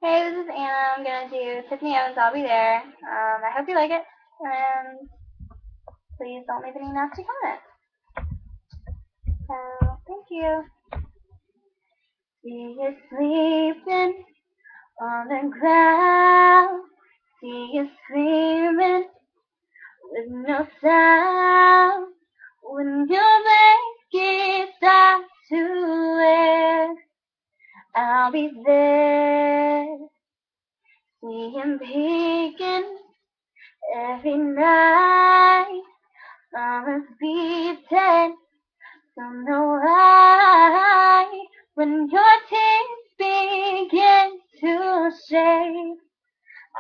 Hey, this is Anna. I'm gonna do Tiffany Owens. I'll be there. I hope you like it, and please don't leave any nasty comments. So, thank you. She is sleeping on the ground. She is screaming with no sound. When your blanket starts to wear, I'll be there. See him peeking every night. Promise be dead, don't know why. When your tears begin to shake,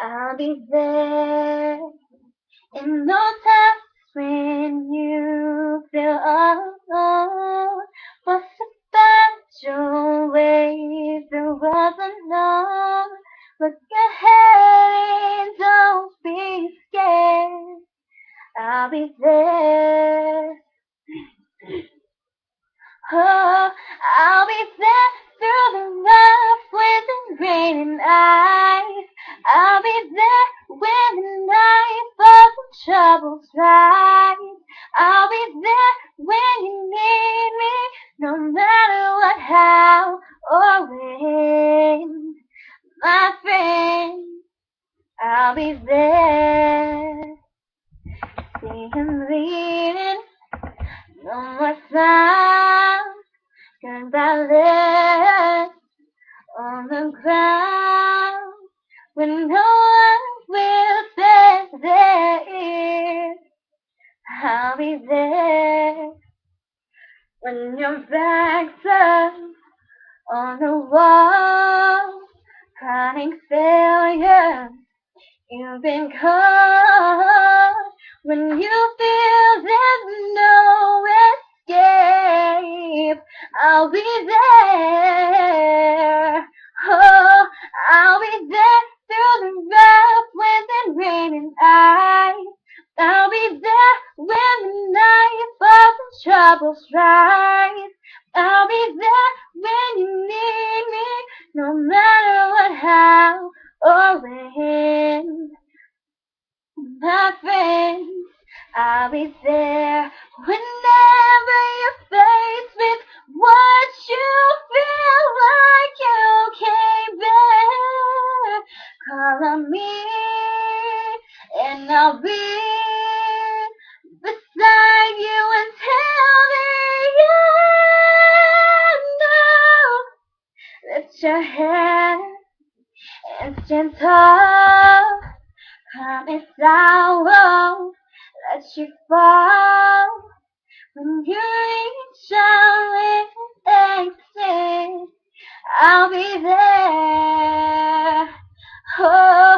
I'll be there. In those times when you feel alone, what's about your way through was unknown? Look ahead and don't be scared. I'll be there. Oh, I'll be there through the rough winds and rain and ice. I'll be there when the night falls and troubles rise. I'll be there when you need me, no matter what, how, or when. My friend, I'll be there. See him leading, no more sound. Cause I left on the ground when no one will say there. I'll be there when your back's up on the wall, crying failure. You've been caught when you feel there's no escape. I'll be there. Oh, I'll be there through the rough winds and rain and ice. I'll be there when the night falls and troubles rise. I'll be there when you need me, no matter what, how, or when. My friend, I'll be there whenever you're faced with what you feel like you can't bear. Call on me and I'll be beside you until the end. No, lift your head and stand tall. Promise I won't let you fall. When you reach out with exit, I'll be there. Oh,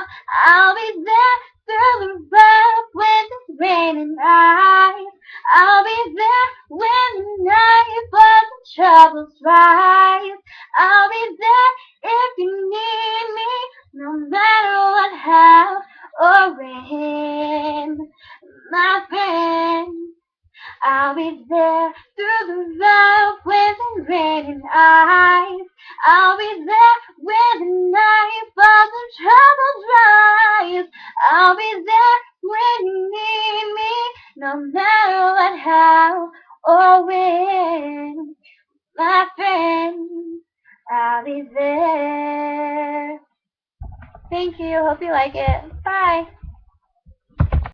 I'll be there through the rough winds and rain and ice. I'll be there when the night falls and troubles rise. I'll be there if you need me, no matter what, how, or when. My friend, I'll be there through the rough winds and rain and ice. I'll be there when the night falls and troubles rise. I'll be there when you need me, no matter what, how, or when. My friend, I'll be there. Thank you. Hope you like it. Bye.